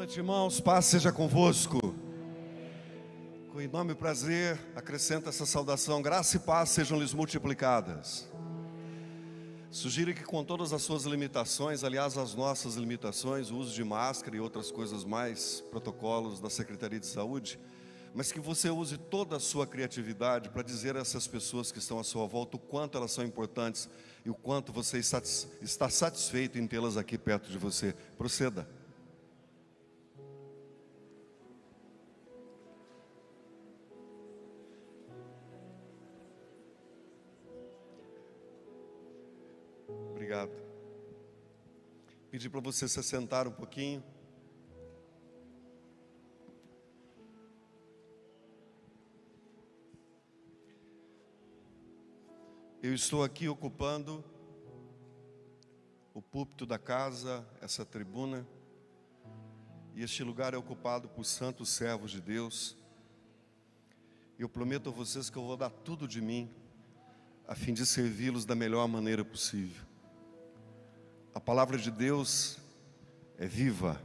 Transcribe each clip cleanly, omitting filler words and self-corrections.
noite, irmãos. Paz seja convosco. Com enorme prazer, acrescento essa saudação. Graça e paz sejam-lhes multiplicadas. Sugiro que, com todas as suas limitações, aliás, as nossas limitações, o uso de máscara e outras coisas mais, protocolos da Secretaria de Saúde, mas que você use toda a sua criatividade para dizer a essas pessoas que estão à sua volta o quanto elas são importantes e o quanto você está satisfeito em tê-las aqui perto de você. Proceda. Obrigado. Pedir para você se sentar um pouquinho. Eu estou aqui ocupando o púlpito da casa, essa tribuna, e este lugar é ocupado por santos servos de Deus. Eu prometo a vocês que eu vou dar tudo de mim, a fim de servi-los da melhor maneira possível. A palavra de Deus é viva,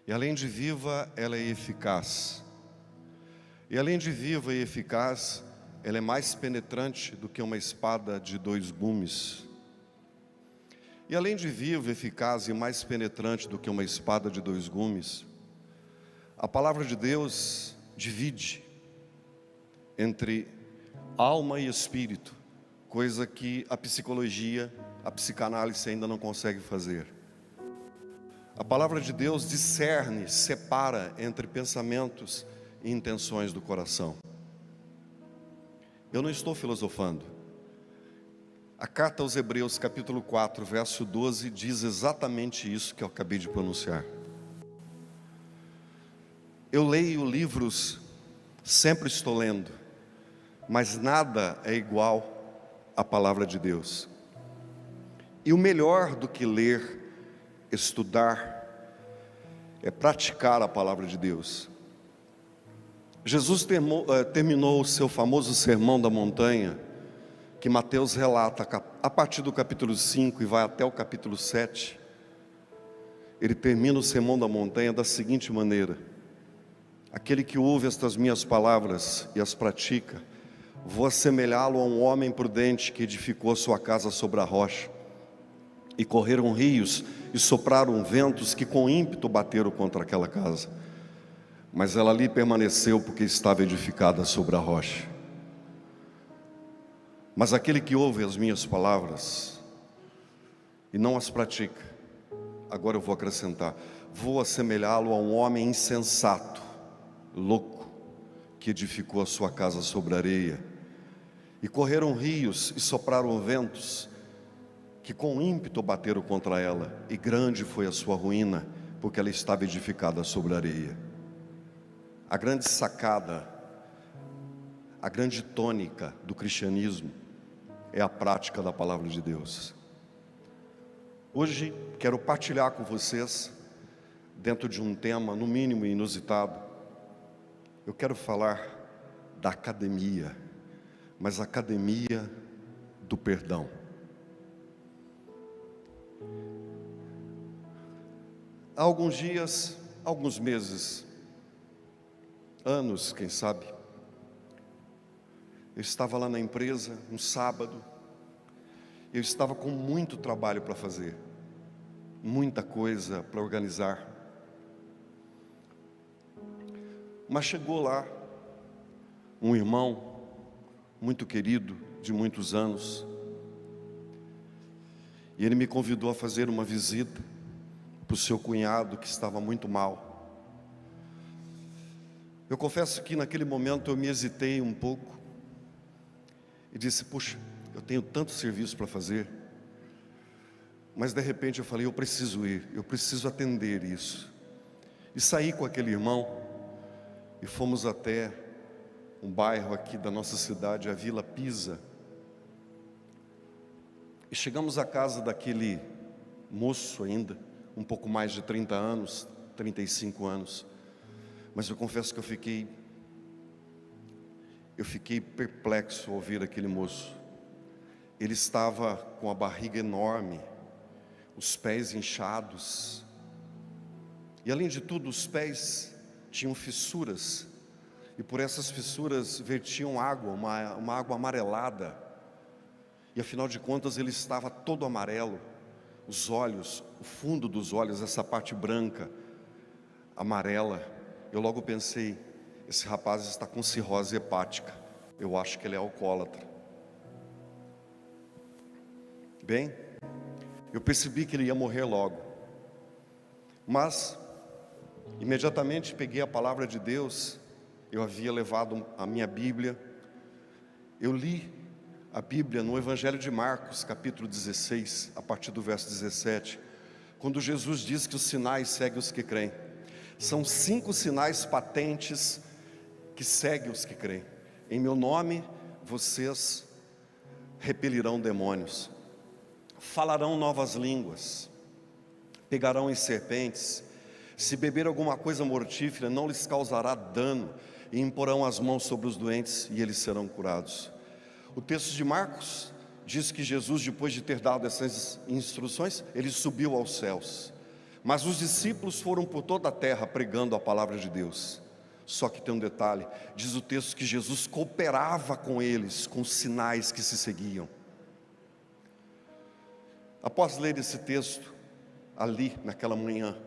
e além de viva, ela é eficaz. E além de viva e eficaz, ela é mais penetrante do que uma espada de dois gumes. E além de viva, eficaz e mais penetrante do que uma espada de dois gumes, a palavra de Deus divide entre alma e espírito, coisa que a psicologia, a psicanálise ainda não consegue fazer. A palavra de Deus discerne, separa entre pensamentos e intenções do coração. Eu não estou filosofando. A carta aos Hebreus, capítulo 4, verso 12, diz exatamente isso que eu acabei de pronunciar. Eu leio livros, sempre estou lendo, mas nada é igual à palavra de Deus. E o melhor do que ler, estudar, é praticar a palavra de Deus. Jesus terminou o seu famoso sermão da montanha, que Mateus relata a partir do capítulo 5 e vai até o capítulo 7. Ele termina o sermão da montanha da seguinte maneira: aquele que ouve estas minhas palavras e as pratica, vou assemelhá-lo a um homem prudente que edificou a sua casa sobre a rocha. E correram rios e sopraram ventos que com ímpeto bateram contra aquela casa. Mas ela ali permaneceu porque estava edificada sobre a rocha. Mas aquele que ouve as minhas palavras e não as pratica, agora eu vou acrescentar, vou assemelhá-lo a um homem insensato, louco, que edificou a sua casa sobre a areia. E correram rios e sopraram ventos que com ímpeto bateram contra ela, e grande foi a sua ruína, porque ela estava edificada sobre a areia. A grande sacada, a grande tônica do cristianismo é a prática da palavra de Deus. Hoje quero partilhar com vocês, dentro de um tema no mínimo inusitado, eu quero falar da academia, mas a academia do perdão. Há alguns dias, alguns meses, anos, quem sabe, eu estava lá na empresa, um sábado, eu estava com muito trabalho para fazer, muita coisa para organizar, mas chegou lá um irmão muito querido, de muitos anos, e ele me convidou a fazer uma visita para o seu cunhado que estava muito mal. Eu confesso que naquele momento eu me hesitei um pouco e disse: puxa, eu tenho tanto serviço para fazer. Mas de repente eu falei: eu preciso ir, eu preciso atender isso. E saí com aquele irmão e fomos até um bairro aqui da nossa cidade, a Vila Pisa. E chegamos à casa daquele moço ainda, um pouco mais de 30 anos, 35 anos. Mas eu confesso que eu fiquei perplexo ao ouvir aquele moço. Ele estava com a barriga enorme, os pés inchados, E além de tudo, os pés tinham fissuras, e por essas fissuras vertiam água, uma água amarelada. E afinal de contas ele estava todo amarelo. Os olhos, o fundo dos olhos, essa parte branca, amarela. Eu logo pensei, esse rapaz está com cirrose hepática. Eu acho que ele é alcoólatra. Bem, eu percebi que ele ia morrer logo. Mas, imediatamente peguei a palavra de Deus. Eu havia levado a minha Bíblia. Eu li a Bíblia no Evangelho de Marcos, capítulo 16, a partir do verso 17, quando Jesus diz que os sinais seguem os que creem. São 5 sinais patentes que seguem os que creem. Em meu nome, vocês repelirão demônios, falarão novas línguas, pegarão em serpentes, se beber alguma coisa mortífera, não lhes causará dano, e imporão as mãos sobre os doentes, e eles serão curados. O texto de Marcos diz que Jesus, depois de ter dado essas instruções, ele subiu aos céus. Mas os discípulos foram por toda a terra pregando a palavra de Deus. Só que tem um detalhe, diz o texto que Jesus cooperava com eles, com os sinais que se seguiam. Após ler esse texto, ali naquela manhã,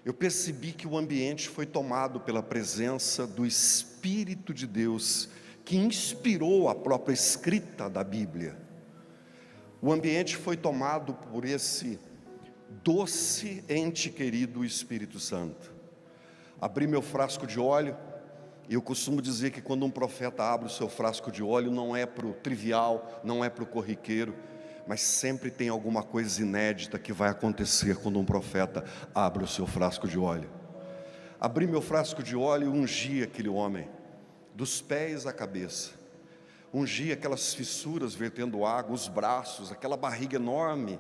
eu percebi que o ambiente foi tomado pela presença do Espírito de Deus, que inspirou a própria escrita da Bíblia. O ambiente foi tomado por esse doce ente querido, Espírito Santo. Abri meu frasco de óleo, e eu costumo dizer que quando um profeta abre o seu frasco de óleo, não é para o trivial, não é para o corriqueiro, mas sempre tem alguma coisa inédita que vai acontecer quando um profeta abre o seu frasco de óleo. Abri meu frasco de óleo e ungi aquele homem, dos pés à cabeça. Ungi aquelas fissuras vertendo água, os braços, aquela barriga enorme.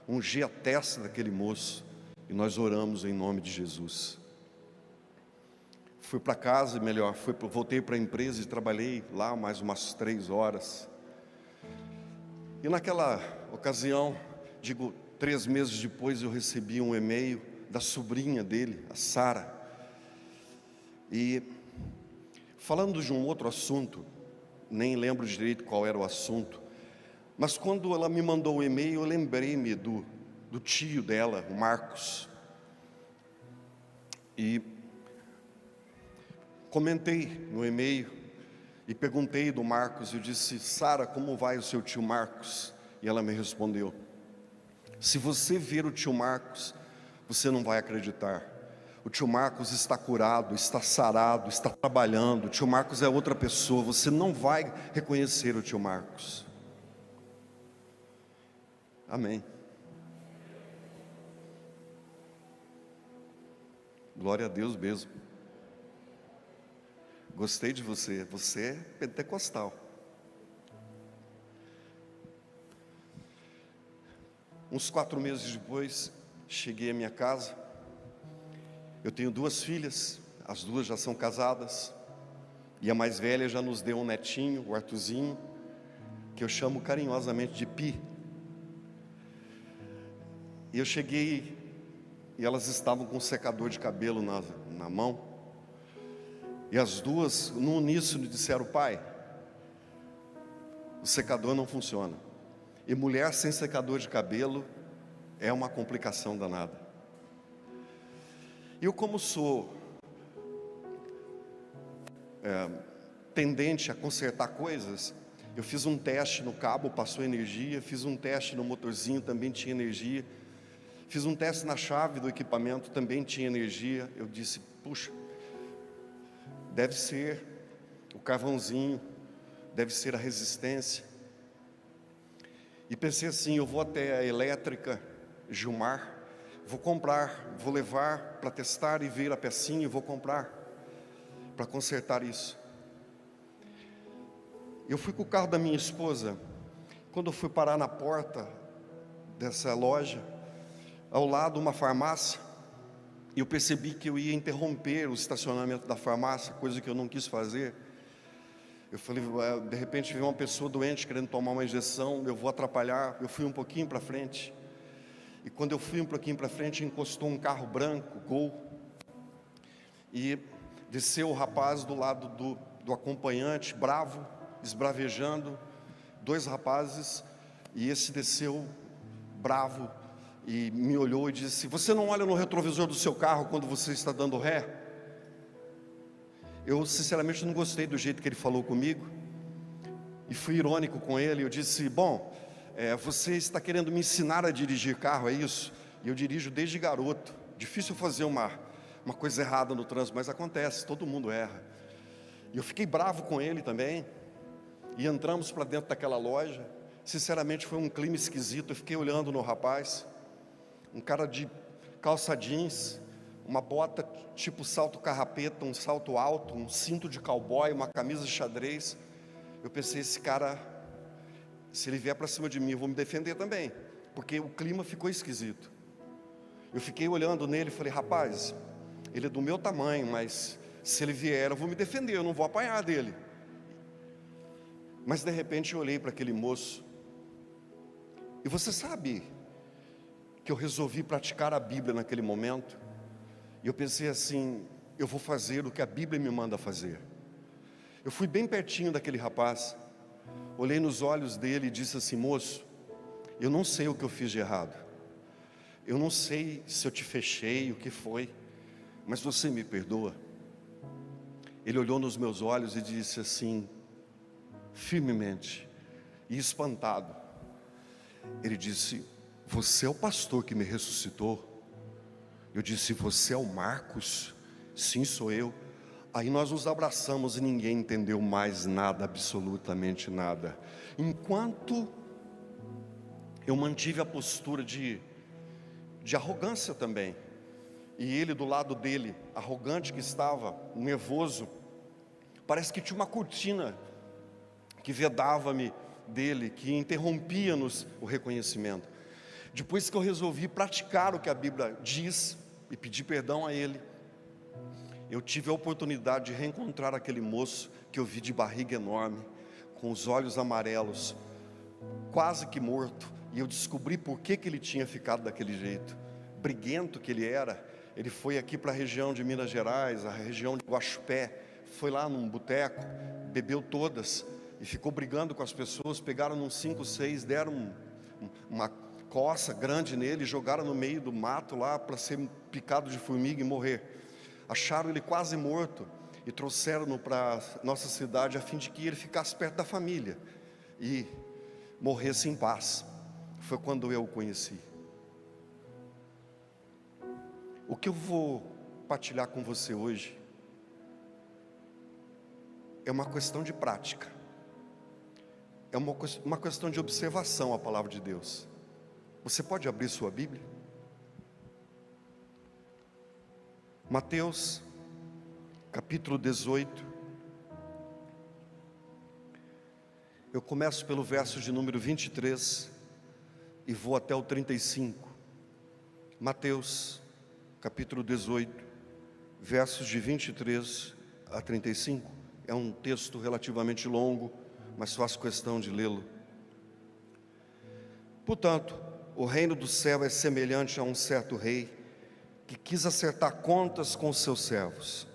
Ungi a testa daquele moço, e nós oramos em nome de Jesus. Fui para casa, voltei para a empresa e trabalhei lá mais umas 3 horas. E naquela ocasião, 3 meses depois, eu recebi um e-mail da sobrinha dele, a Sara. E falando de um outro assunto, nem lembro direito qual era o assunto, mas quando ela me mandou o e-mail, eu lembrei-me do tio dela, o Marcos. E comentei no e-mail e perguntei do Marcos. Eu disse: Sara, como vai o seu tio Marcos? E ela me respondeu: se você ver o tio Marcos, você não vai acreditar. O tio Marcos está curado, está sarado, está trabalhando. O tio Marcos é outra pessoa, você não vai reconhecer o tio Marcos. Amém. Glória a Deus mesmo. Gostei de você, você é pentecostal. Uns 4 meses depois, cheguei à minha casa. Eu tenho 2 filhas, as 2 já são casadas, e a mais velha já nos deu um netinho, o Arthurzinho, que eu chamo carinhosamente de Pi. E eu cheguei, e elas estavam com um secador de cabelo na mão, e as 2, no uníssono, disseram: pai, o secador não funciona. E mulher sem secador de cabelo é uma complicação danada. Eu, como sou tendente a consertar coisas, eu fiz um teste no cabo, passou energia. Fiz um teste no motorzinho, também tinha energia. Fiz um teste na chave do equipamento, também tinha energia. Eu disse: puxa, deve ser o carvãozinho, deve ser a resistência. E pensei assim: eu vou até a elétrica Gilmar, vou levar para testar e ver a pecinha, e vou comprar para consertar isso. Eu fui com o carro da minha esposa. Quando eu fui parar na porta dessa loja, ao lado uma farmácia, eu percebi que eu ia interromper o estacionamento da farmácia, coisa que eu não quis fazer. Eu falei: de repente veio uma pessoa doente querendo tomar uma injeção, eu vou atrapalhar. Eu fui um pouquinho para frente, E quando eu fui um pouquinho para frente, encostou um carro branco, Gol, e desceu o rapaz do lado do acompanhante, bravo, esbravejando, 2 rapazes, e esse desceu bravo e me olhou e disse: você não olha no retrovisor do seu carro quando você está dando ré? Eu sinceramente não gostei do jeito que ele falou comigo, e fui irônico com ele. Eu disse: bom, você está querendo me ensinar a dirigir carro, é isso? E eu dirijo desde garoto. Difícil fazer uma coisa errada no trânsito, mas acontece, todo mundo erra. E eu fiquei bravo com ele também, e entramos para dentro daquela loja. Sinceramente foi um clima esquisito. Eu fiquei olhando no rapaz, um cara de calça jeans, uma bota tipo salto carrapeta, um salto alto, um cinto de cowboy, uma camisa de xadrez. Eu pensei: esse cara, se ele vier para cima de mim, eu vou me defender também, porque o clima ficou esquisito. Eu fiquei olhando nele e falei: rapaz, ele é do meu tamanho, mas se ele vier, eu vou me defender, eu não vou apanhar dele. Mas de repente eu olhei para aquele moço, e você sabe que eu resolvi praticar a Bíblia naquele momento, e eu pensei assim: eu vou fazer o que a Bíblia me manda fazer. Eu fui bem pertinho daquele rapaz, olhei nos olhos dele e disse assim: moço, eu não sei o que eu fiz de errado, eu não sei se eu te fechei, o que foi, mas você me perdoa? Ele olhou nos meus olhos e disse assim, firmemente e espantado, ele disse: você é o pastor que me ressuscitou? Eu disse: você é o Marcos? Sim, sou eu. Aí nós nos abraçamos e ninguém entendeu mais nada, absolutamente nada. Enquanto eu mantive a postura de arrogância também, e ele do lado dele, arrogante que estava, nervoso, parece que tinha uma cortina que vedava-me dele, que interrompia-nos o reconhecimento. Depois que eu resolvi praticar o que a Bíblia diz e pedir perdão a ele, eu tive a oportunidade de reencontrar aquele moço que eu vi de barriga enorme, com os olhos amarelos, quase que morto, e eu descobri por que ele tinha ficado daquele jeito, briguento que ele era. Ele foi aqui para a região de Minas Gerais, a região de Guaxupé, foi lá num boteco, bebeu todas, e ficou brigando com as pessoas. Pegaram num 5, 6, deram uma coça grande nele, jogaram no meio do mato lá, para ser picado de formiga e morrer. Acharam ele quase morto, e trouxeram-no para nossa cidade, a fim de que ele ficasse perto da família, e morresse em paz. Foi quando eu o conheci. O que eu vou partilhar com você hoje é uma questão de prática, é uma questão de observação à palavra de Deus. Você pode abrir sua Bíblia? Mateus, capítulo 18. Eu começo pelo verso de número 23 e vou até o 35. Mateus, capítulo 18, versos de 23 a 35. É um texto relativamente longo, mas faço questão de lê-lo. Portanto, o reino do céu é semelhante a um certo rei que quis acertar contas com seus servos.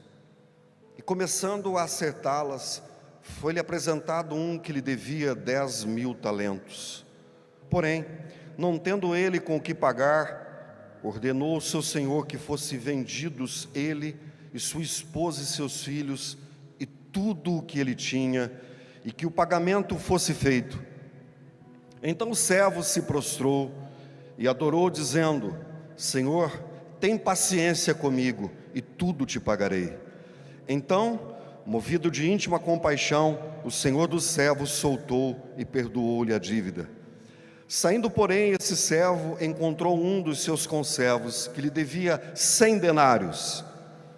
E começando a acertá-las, foi-lhe apresentado um que lhe devia 10.000 talentos. Porém, não tendo ele com o que pagar, ordenou ao seu senhor que fosse vendidos ele e sua esposa e seus filhos e tudo o que ele tinha, e que o pagamento fosse feito. Então o servo se prostrou e adorou, dizendo: Senhor, tem paciência comigo e tudo te pagarei. Então, movido de íntima compaixão, o senhor dos servos soltou e perdoou-lhe a dívida. Saindo, porém, esse servo encontrou um dos seus conservos que lhe devia 100 denários,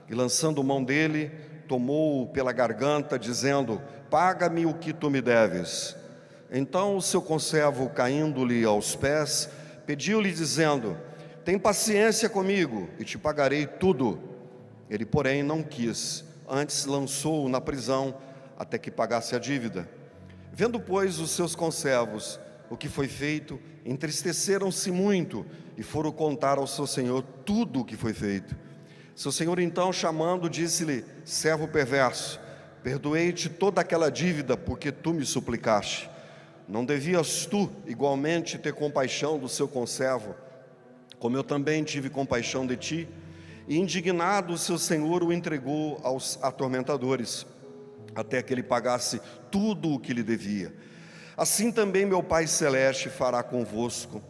e lançando mão dele, tomou-o pela garganta, dizendo: paga-me o que tu me deves. Então o seu conservo, caindo-lhe aos pés, pediu-lhe, dizendo: tem paciência comigo e te pagarei tudo. Ele, porém, não quis, antes lançou-o na prisão até que pagasse a dívida. Vendo, pois, os seus conservos o que foi feito, entristeceram-se muito e foram contar ao seu senhor tudo o que foi feito. Seu senhor então, chamando, disse-lhe: servo perverso, perdoei-te toda aquela dívida, porque tu me suplicaste. Não devias tu igualmente ter compaixão do seu conservo, como eu também tive compaixão de ti? E indignado, o seu senhor o entregou aos atormentadores, até que ele pagasse tudo o que lhe devia. Assim também meu Pai Celeste fará convosco,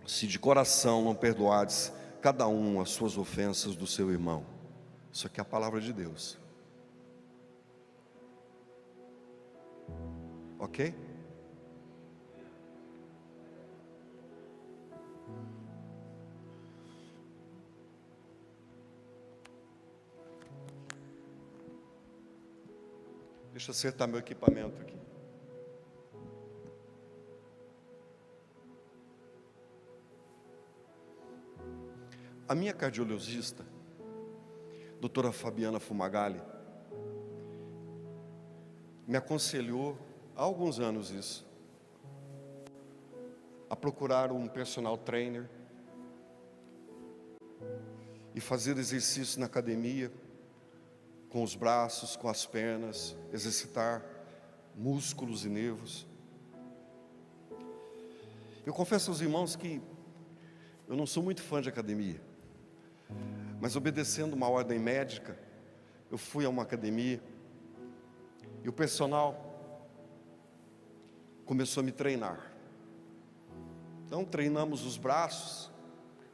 se de coração não perdoardes cada um as suas ofensas do seu irmão. Isso aqui é a palavra de Deus. Ok? Deixa eu acertar meu equipamento aqui. A minha cardiologista, doutora Fabiana Fumagalli, me aconselhou há alguns anos isso, a procurar um personal trainer e fazer exercício na academia, com os braços, com as pernas, exercitar músculos e nervos. Eu confesso aos irmãos que eu não sou muito fã de academia, mas obedecendo uma ordem médica, eu fui a uma academia e o personal começou a me treinar. Então treinamos os braços,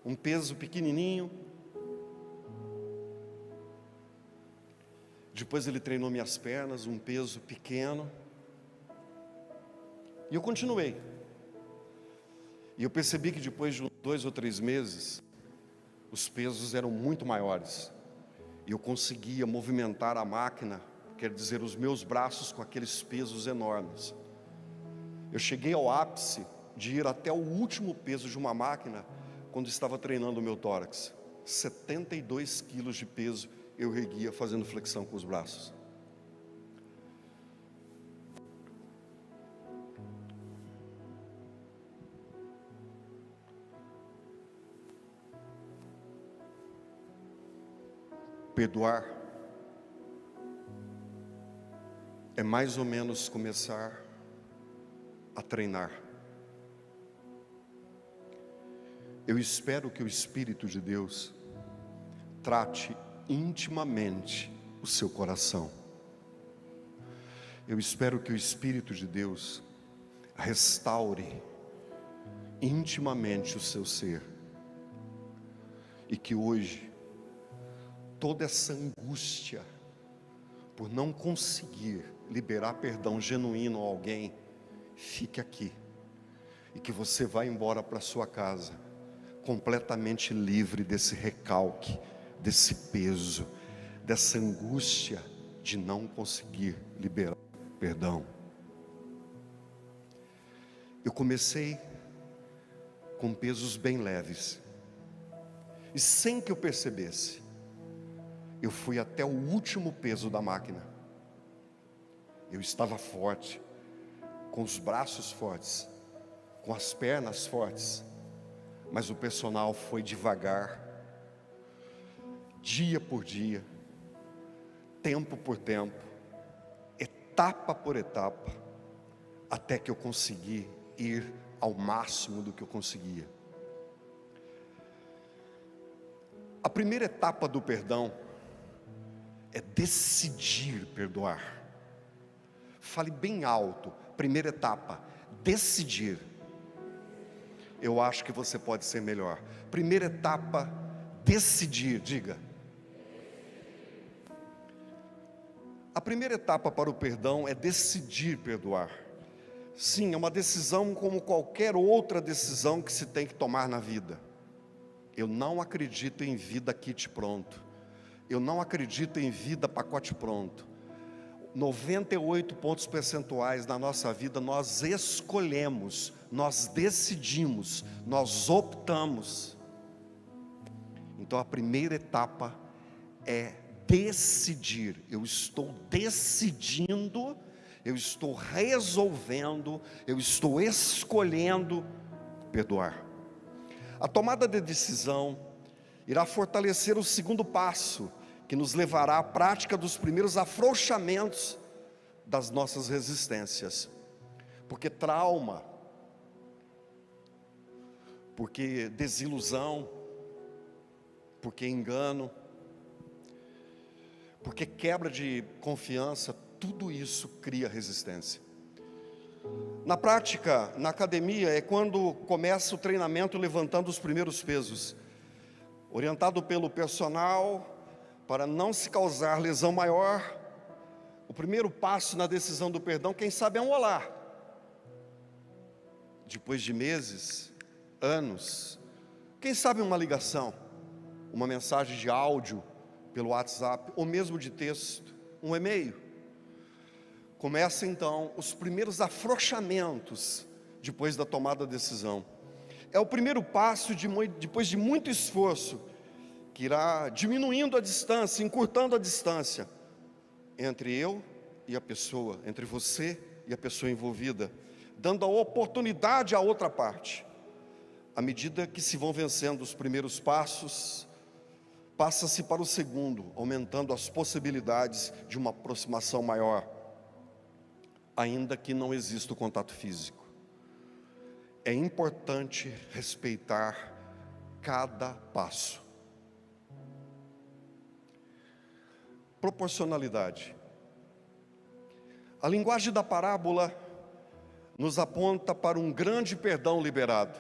um peso pequenininho. Depois ele treinou minhas pernas, um peso pequeno. E eu continuei. E eu percebi que depois de 2 ou 3 meses, os pesos eram muito maiores. E eu conseguia movimentar a máquina, quer dizer, os meus braços com aqueles pesos enormes. Eu cheguei ao ápice de ir até o último peso de uma máquina, quando estava treinando o meu tórax. 72 quilos de peso eu erguia fazendo flexão com os braços. Perdoar é mais ou menos começar a treinar. Eu espero que o Espírito de Deus trate intimamente o seu coração. Eu espero que o Espírito de Deus restaure intimamente o seu ser, e que hoje toda essa angústia por não conseguir liberar perdão genuíno a alguém fique aqui, e que você vá embora para sua casa completamente livre desse recalque, desse peso, dessa angústia de não conseguir liberar perdão. Eu comecei com pesos bem leves, e sem que eu percebesse, eu fui até o último peso da máquina. Eu estava forte, com os braços fortes, com as pernas fortes, mas o personal foi devagar, dia por dia, tempo por tempo, etapa por etapa, até que eu consegui ir ao máximo do que eu conseguia. A primeira etapa do perdão é decidir perdoar. Fale bem alto. Primeira etapa, decidir. Eu acho que você pode ser melhor. Primeira etapa, decidir. Diga. A primeira etapa para o perdão é decidir perdoar. Sim, é uma decisão como qualquer outra decisão que se tem que tomar na vida. Eu não acredito em vida kit pronto. Eu não acredito em vida pacote pronto. 98 pontos percentuais na nossa vida nós escolhemos, nós decidimos, nós optamos. Então a primeira etapa é decidir. Eu estou decidindo, eu estou resolvendo, eu estou escolhendo perdoar. A tomada de decisão irá fortalecer o segundo passo, que nos levará à prática dos primeiros afrouxamentos das nossas resistências. Porque trauma, porque desilusão, porque engano, porque quebra de confiança, tudo isso cria resistência. Na prática, na academia, é quando começa o treinamento levantando os primeiros pesos, orientado pelo personal, para não se causar lesão maior. O primeiro passo na decisão do perdão, quem sabe, é um olá. Depois de meses, anos, quem sabe uma ligação, uma mensagem de áudio pelo WhatsApp, ou mesmo de texto, um e-mail. Começa então os primeiros afrouxamentos depois da tomada da decisão. É o primeiro passo depois de muito esforço, que irá diminuindo a distância, encurtando a distância entre eu e a pessoa, entre você e a pessoa envolvida, dando a oportunidade à outra parte. À medida que se vão vencendo os primeiros passos, passa-se para o segundo, aumentando as possibilidades de uma aproximação maior, ainda que não exista o contato físico. É importante respeitar cada passo. Proporcionalidade. A linguagem da parábola nos aponta para um grande perdão liberado.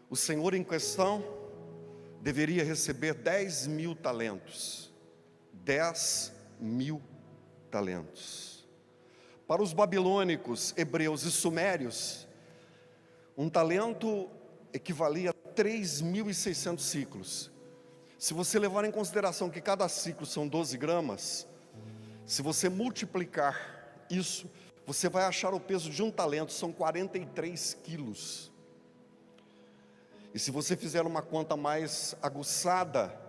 O senhor em questão deveria receber 10.000 talentos. 10.000 talentos. Para os babilônicos, hebreus e sumérios, um talento equivalia a 3.600 ciclos. Se você levar em consideração que cada ciclo são 12 gramas, se você multiplicar isso, você vai achar o peso de um talento, são 43 quilos. E se você fizer uma conta mais aguçada,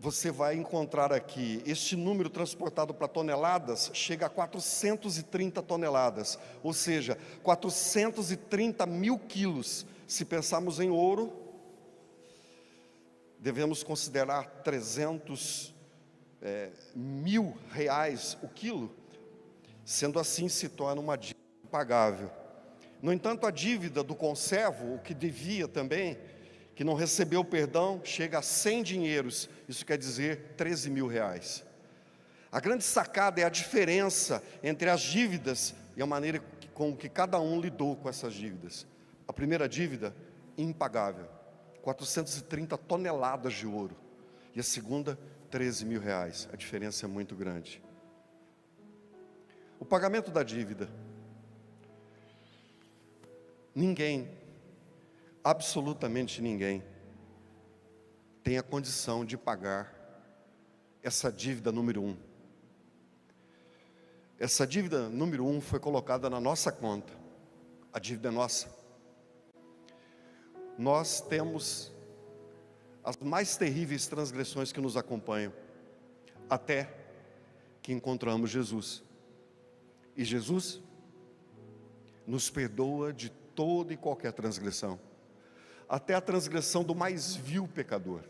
você vai encontrar aqui, este número transportado para toneladas, chega a 430 toneladas, ou seja, 430.000 quilos. Se pensarmos em ouro, devemos considerar 300 mil reais o quilo, sendo assim se torna uma dívida impagável. No entanto, a dívida do conservo, o que devia também, que não recebeu perdão, chega a 100 dinheiros, isso quer dizer 13.000 reais. A grande sacada é a diferença entre as dívidas e a maneira com que cada um lidou com essas dívidas. A primeira dívida, impagável, 430 toneladas de ouro, e a segunda, 13.000 reais, a diferença é muito grande. O pagamento da dívida, ninguém, absolutamente ninguém, tem a condição de pagar essa dívida número 1. Essa dívida número 1 foi colocada na nossa conta. A dívida é nossa. Nós temos as mais terríveis transgressões que nos acompanham, até que encontramos Jesus. E Jesus nos perdoa de toda e qualquer transgressão, até a transgressão do mais vil pecador.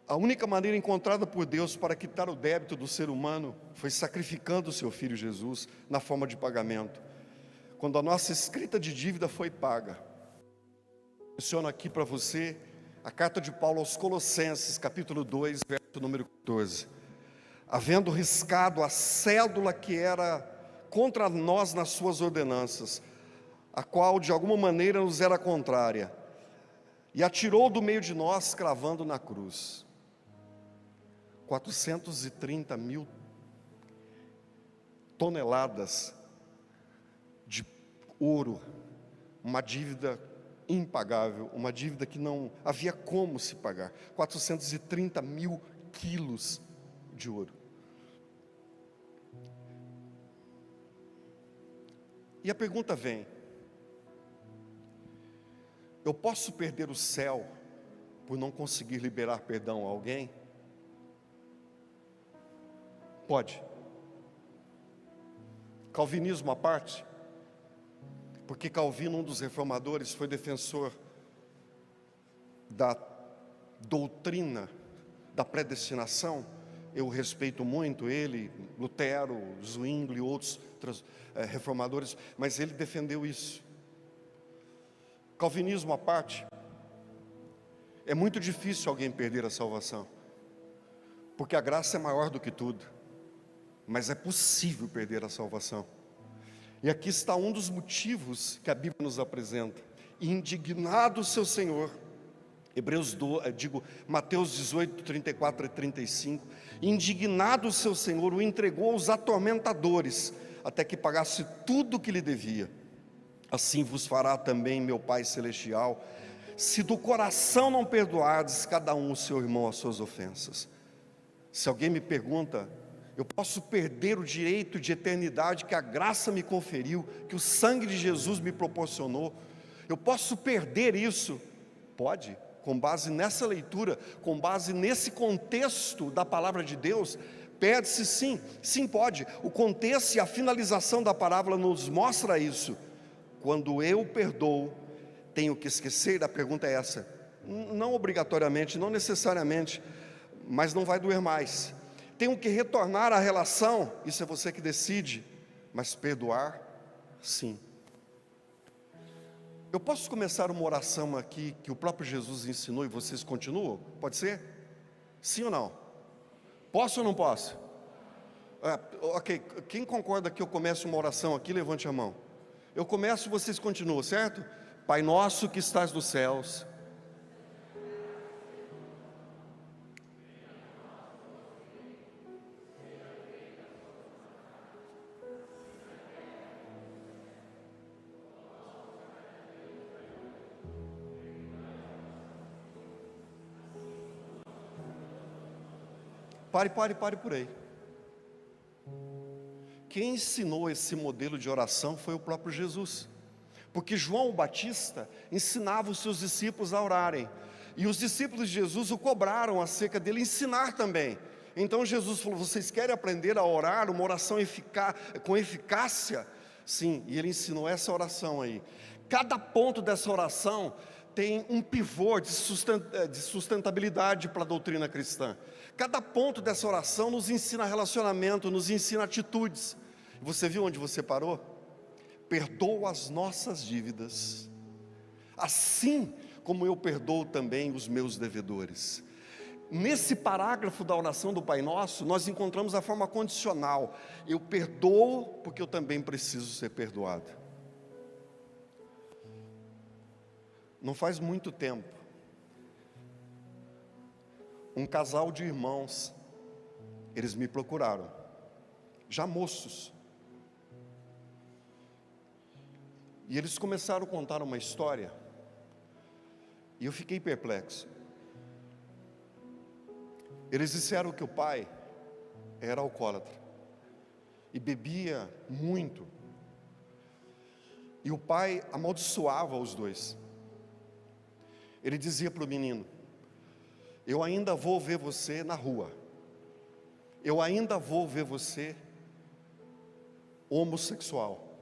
A única maneira encontrada por Deus para quitar o débito do ser humano foi sacrificando o seu Filho Jesus na forma de pagamento. Quando a nossa escrita de dívida foi paga. Menciono aqui para você a carta de Paulo aos Colossenses, capítulo 2, verso número 14. Havendo riscado a cédula que era contra nós nas suas ordenanças, a qual de alguma maneira nos era contrária, e atirou do meio de nós, cravando na cruz. 430.000 toneladas de ouro, uma dívida impagável, uma dívida que não havia como se pagar. 430.000 quilos de ouro. E a pergunta vem: eu posso perder o céu por não conseguir liberar perdão a alguém? Pode. Calvinismo à parte, Porque Calvino, um dos reformadores, foi defensor da doutrina da predestinação. Eu respeito muito ele, Lutero, Zwingli e outros reformadores, mas ele defendeu isso. Calvinismo à parte, é muito difícil alguém perder a salvação, porque a graça é maior do que tudo, mas é possível perder a salvação. E aqui está um dos motivos que a Bíblia nos apresenta: indignado o seu Senhor, Mateus 18, 34 e 35, indignado o seu Senhor, o entregou aos atormentadores, até que pagasse tudo o que lhe devia. Assim vos fará também meu Pai Celestial, se do coração não perdoardes cada um o seu irmão as suas ofensas. Se alguém me pergunta, eu posso perder o direito de eternidade que a graça me conferiu, que o sangue de Jesus me proporcionou, eu posso perder isso? Pode. Com base nessa leitura, com base nesse contexto da palavra de Deus, perde-se sim, sim pode. O contexto e a finalização da parábola nos mostra isso. Quando eu perdoo, tenho que esquecer? A pergunta é essa. Não obrigatoriamente, não necessariamente, mas não vai doer mais. Tenho que retornar à relação, isso é você que decide, mas perdoar, sim. Eu posso começar uma oração aqui que o próprio Jesus ensinou e vocês continuam? Pode ser? Sim ou não? Posso ou não posso? Ok, quem concorda que eu comece uma oração aqui, levante a mão. Eu começo e vocês continuam, certo? Pai nosso que estás nos céus. Pare por aí. Quem ensinou esse modelo de oração foi o próprio Jesus. Porque João o Batista ensinava os seus discípulos a orarem. E os discípulos de Jesus o cobraram acerca dele ensinar também. Então Jesus falou: vocês querem aprender a orar, uma oração com eficácia? Sim, e ele ensinou essa oração aí. Cada ponto dessa oração tem um pivô de sustentabilidade para a doutrina cristã. Cada ponto dessa oração nos ensina relacionamento, nos ensina atitudes. Você viu onde você parou? Perdoa as nossas dívidas, assim como eu perdoo também os meus devedores. Nesse parágrafo da oração do Pai Nosso, nós encontramos a forma condicional: eu perdoo porque eu também preciso ser perdoado. Não faz muito tempo, um casal de irmãos, eles me procuraram, já moços, e eles começaram a contar uma história, e eu fiquei perplexo. Eles disseram que o pai era alcoólatra, e bebia muito, e o pai amaldiçoava os dois. Ele dizia para o menino: eu ainda vou ver você na rua, eu ainda vou ver você homossexual.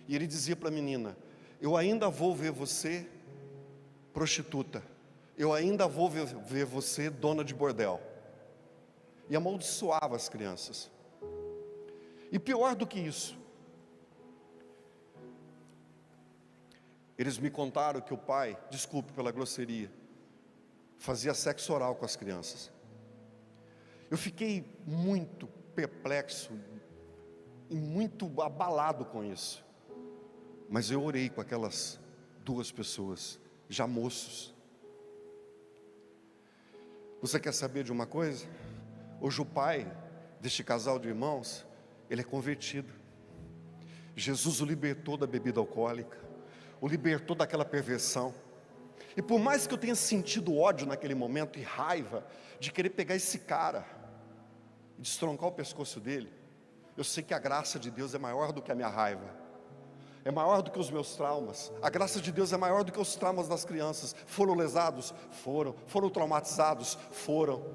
E ele dizia para a menina: eu ainda vou ver você prostituta, eu ainda vou ver você dona de bordel. E amaldiçoava as crianças. E pior do que isso, eles me contaram que o pai, desculpe pela grosseria, fazia sexo oral com as crianças. Eu fiquei muito perplexo e muito abalado com isso. Mas eu orei com aquelas duas pessoas, já moços. Você quer saber de uma coisa? Hoje o pai deste casal de irmãos, ele é convertido. Jesus o libertou da bebida alcoólica, o libertou daquela perversão. E por mais que eu tenha sentido ódio naquele momento e raiva de querer pegar esse cara e destroncar o pescoço dele, eu sei que a graça de Deus é maior do que a minha raiva, é maior do que os meus traumas. A graça de Deus é maior do que os traumas das crianças. Foram lesados? Foram traumatizados? Foram.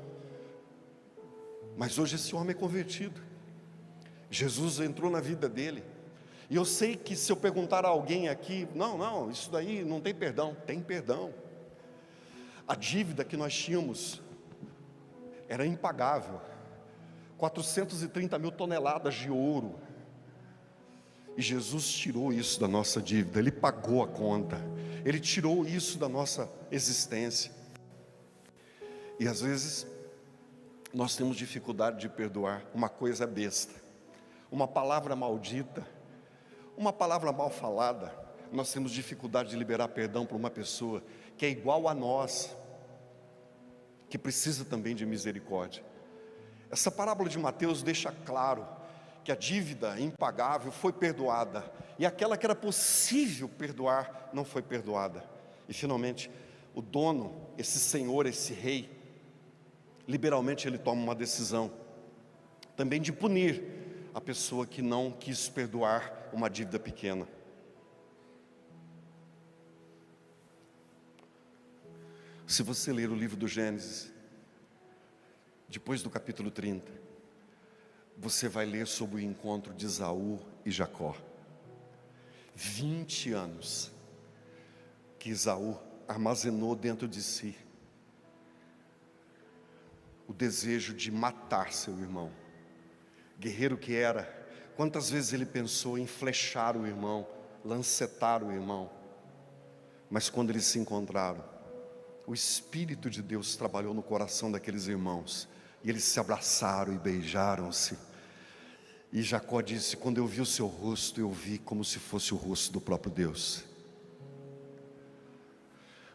Mas hoje esse homem é convertido. Jesus entrou na vida dele, E eu sei que se eu perguntar a alguém aqui, não, isso daí não tem perdão. Tem perdão. A dívida que nós tínhamos era impagável. 430 mil toneladas de ouro. E Jesus tirou isso da nossa dívida. Ele pagou a conta. Ele tirou isso da nossa existência. E às vezes nós temos dificuldade de perdoar uma coisa besta, uma palavra maldita, uma palavra mal falada. Nós temos dificuldade de liberar perdão para uma pessoa que é igual a nós, que precisa também de misericórdia. Essa parábola de Mateus deixa claro que a dívida impagável foi perdoada, e aquela que era possível perdoar não foi perdoada. E finalmente o dono, esse senhor, esse rei, liberalmente ele toma uma decisão também de punir a pessoa que não quis perdoar uma dívida pequena. Se você ler o livro do Gênesis, depois do capítulo 30, você vai ler sobre o encontro de Esaú e Jacó. 20 anos que Esaú armazenou dentro de si o desejo de matar seu irmão. Guerreiro que era, quantas vezes ele pensou em flechar o irmão, lancetar o irmão. Mas quando eles se encontraram, o Espírito de Deus trabalhou no coração daqueles irmãos, e eles se abraçaram e beijaram-se. E Jacó disse: quando eu vi o seu rosto, eu vi como se fosse o rosto do próprio Deus.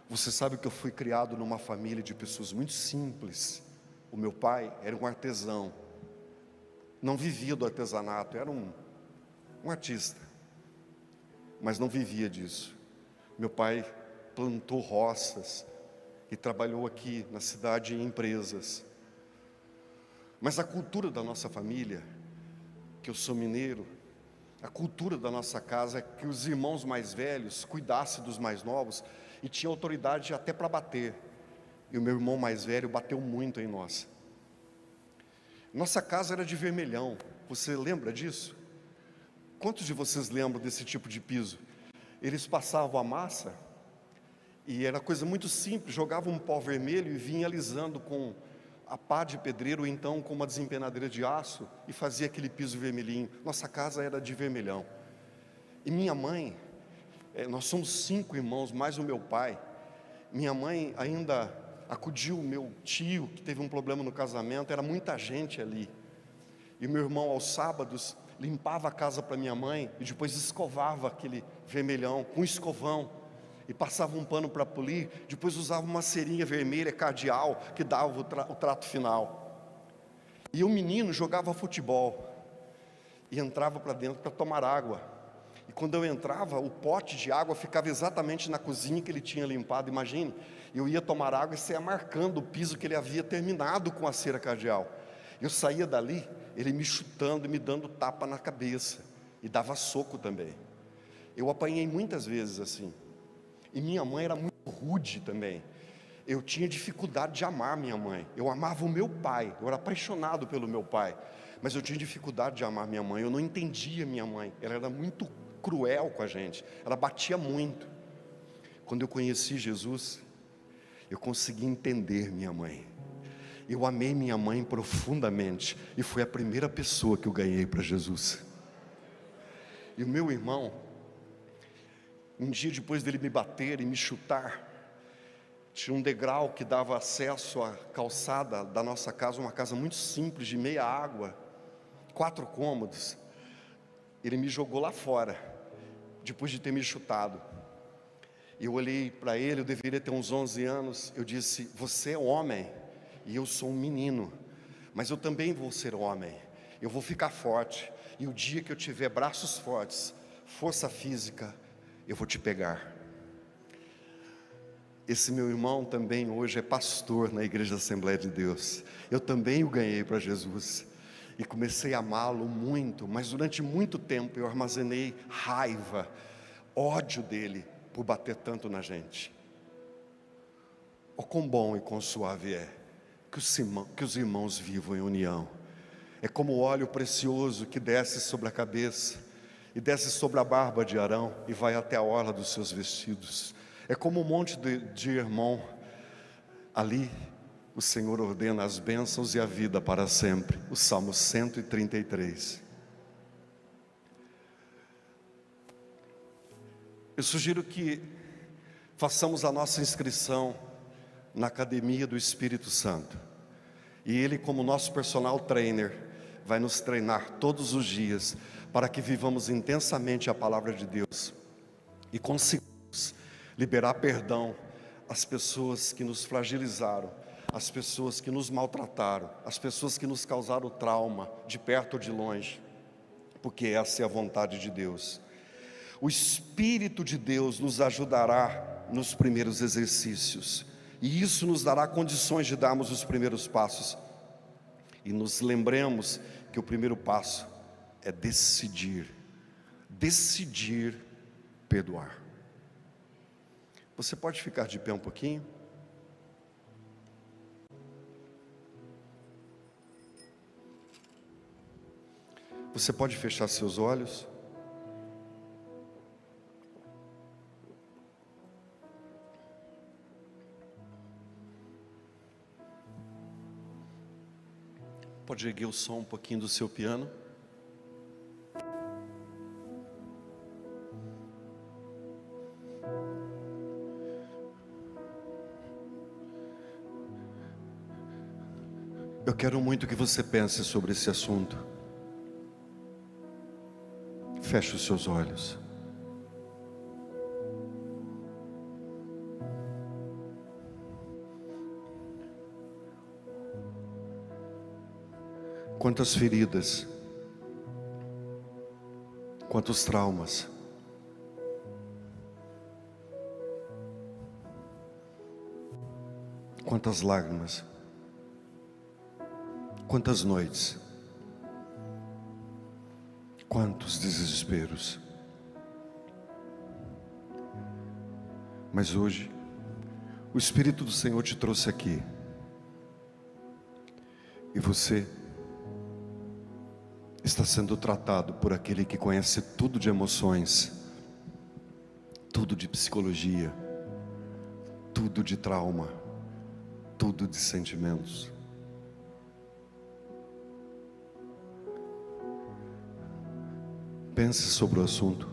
Você sabe que eu fui criado numa família de pessoas muito simples. O meu pai era um artesão, não vivia do artesanato, era um artista, mas não vivia disso. Meu pai plantou roças e trabalhou aqui na cidade em empresas. Mas a cultura da nossa família, que eu sou mineiro, a cultura da nossa casa é que os irmãos mais velhos cuidassem dos mais novos, e tinha autoridade até para bater. E o meu irmão mais velho bateu muito em nós. Nossa casa era de vermelhão. Você lembra disso? Quantos de vocês lembram desse tipo de piso? Eles passavam a massa, e era coisa muito simples, jogavam um pó vermelho e vinha alisando com a pá de pedreiro, ou então com uma desempenadeira de aço, e fazia aquele piso vermelhinho. Nossa casa era de vermelhão. E minha mãe, nós somos 5 irmãos, mais o meu pai. Minha mãe ainda acudiu o meu tio, que teve um problema no casamento, era muita gente ali. E meu irmão, aos sábados, limpava a casa para minha mãe, e depois escovava aquele vermelhão com escovão, e passava um pano para polir, depois usava uma cerinha vermelha cardeal, que dava o trato final. E o menino jogava futebol, e entrava para dentro para tomar água. E quando eu entrava, o pote de água ficava exatamente na cozinha que ele tinha limpado. Imagine, eu ia tomar água e saia marcando o piso que ele havia terminado com a cera cardeal. Eu saía dali, ele me chutando e me dando tapa na cabeça, e dava soco também. Eu apanhei muitas vezes assim. E minha mãe era muito rude também. Eu tinha dificuldade de amar minha mãe. Eu amava o meu pai, eu era apaixonado pelo meu pai, mas eu tinha dificuldade de amar minha mãe. Eu não entendia minha mãe, ela era muito cruel com a gente, ela batia muito. Quando eu conheci Jesus, eu consegui entender minha mãe. Eu amei minha mãe profundamente, e foi a primeira pessoa que eu ganhei para Jesus. E o meu irmão, um dia depois dele me bater e me chutar, tinha um degrau que dava acesso à calçada da nossa casa, uma casa muito simples, de meia água, 4 cômodos. Ele me jogou lá fora, depois de ter me chutado. Eu olhei para ele, eu deveria ter uns 11 anos, eu disse: você é homem, e eu sou um menino, mas eu também vou ser homem, eu vou ficar forte, e o dia que eu tiver braços fortes, força física, eu vou te pegar. Esse meu irmão também hoje é pastor na Igreja Assembleia de Deus. Eu também o ganhei para Jesus, e comecei a amá-lo muito, mas durante muito tempo eu armazenei raiva, ódio dele, por bater tanto na gente. Oh, quão bom e quão suave é que os irmãos vivam em união. É como o óleo precioso que desce sobre a cabeça e desce sobre a barba de Arão e vai até a orla dos seus vestidos. É como o monte de Hermon. Ali o Senhor ordena as bênçãos e a vida para sempre. O Salmo 133. Eu sugiro que façamos a nossa inscrição na Academia do Espírito Santo. E Ele, como nosso personal trainer, vai nos treinar todos os dias para que vivamos intensamente a palavra de Deus e consigamos liberar perdão às pessoas que nos fragilizaram, às pessoas que nos maltrataram, às pessoas que nos causaram trauma, de perto ou de longe, porque essa é a vontade de Deus. O Espírito de Deus nos ajudará nos primeiros exercícios, e isso nos dará condições de darmos os primeiros passos. E nos lembremos que o primeiro passo é decidir perdoar. Você pode ficar de pé um pouquinho? Você pode fechar seus olhos? Pode erguer o som um pouquinho do seu piano? Eu quero muito que você pense sobre esse assunto. Feche os seus olhos. Quantas feridas, quantos traumas, quantas lágrimas, quantas noites, quantos desesperos. Mas hoje, o Espírito do Senhor te trouxe aqui, e você está sendo tratado por aquele que conhece tudo de emoções, tudo de psicologia, tudo de trauma, tudo de sentimentos. Pense sobre o assunto.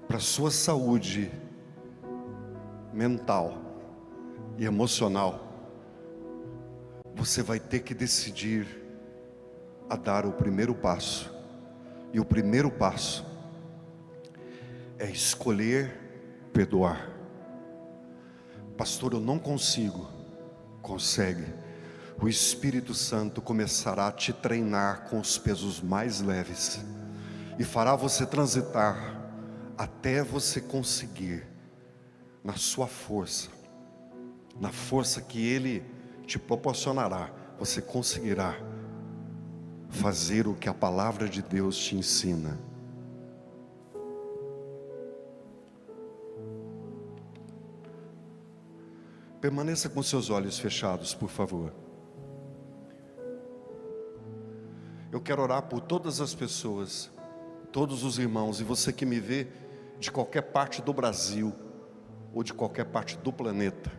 Para a sua saúde mental e emocional, você vai ter que decidir a dar o primeiro passo. E o primeiro passo é escolher perdoar. Pastor, eu não consigo. Consegue. O Espírito Santo começará a te treinar com os pesos mais leves e fará você transitar até você conseguir, na sua força, na força que Ele te proporcionará, você conseguirá fazer o que a palavra de Deus te ensina. Permaneça com seus olhos fechados, por favor. Eu quero orar por todas as pessoas, todos os irmãos, e você que me vê de qualquer parte do Brasil ou de qualquer parte do planeta.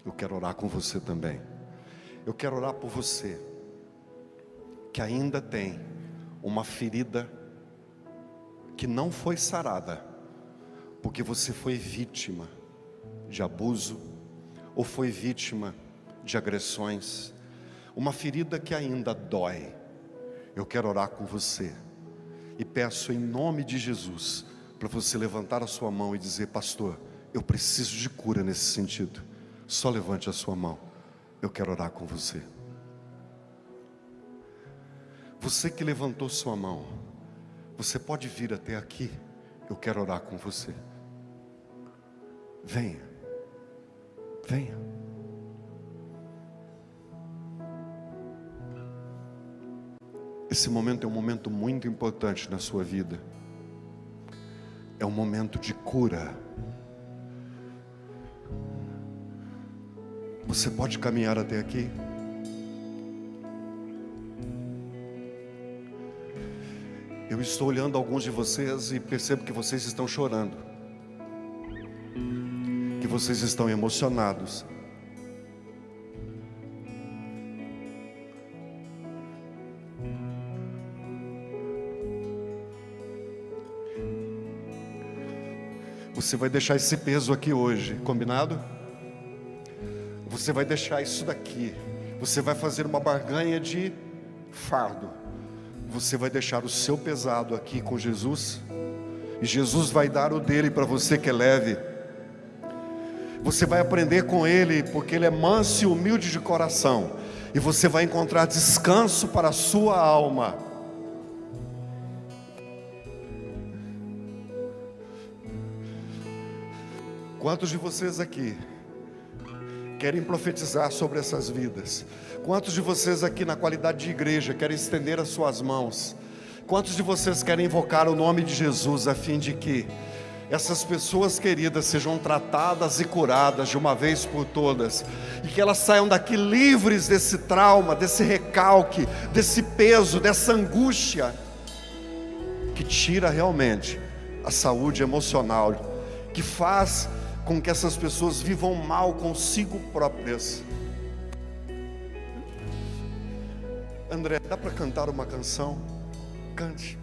Eu quero orar com você também. Eu quero orar por você que ainda tem uma ferida que não foi sarada, porque você foi vítima de abuso ou foi vítima de agressões, uma ferida que ainda dói. Eu quero orar com você e peço em nome de Jesus para você levantar a sua mão e dizer: pastor, eu preciso de cura nesse sentido. Só levante a sua mão, eu quero orar com você. Você que levantou sua mão, você pode vir até aqui, eu quero orar com você. Venha, venha. Esse momento é um momento muito importante na sua vida. É um momento de cura. Você pode caminhar até aqui? Eu estou olhando alguns de vocês e percebo que vocês estão chorando, que vocês estão emocionados. Você vai deixar esse peso aqui hoje, combinado? Você vai deixar isso daqui. Você vai fazer uma barganha de fardo. Você vai deixar o seu pesado aqui com Jesus, e Jesus vai dar o dele para você que é leve. Você vai aprender com ele, porque ele é manso e humilde de coração, e você vai encontrar descanso para a sua alma. Quantos de vocês aqui querem profetizar sobre essas vidas? Quantos de vocês aqui na qualidade de igreja querem estender as suas mãos? Quantos de vocês querem invocar o nome de Jesus a fim de que essas pessoas queridas sejam tratadas e curadas de uma vez por todas, e que elas saiam daqui livres desse trauma, desse recalque, desse peso, dessa angústia que tira realmente a saúde emocional, que faz com que essas pessoas vivam mal consigo próprias? André, dá para cantar uma canção? Cante.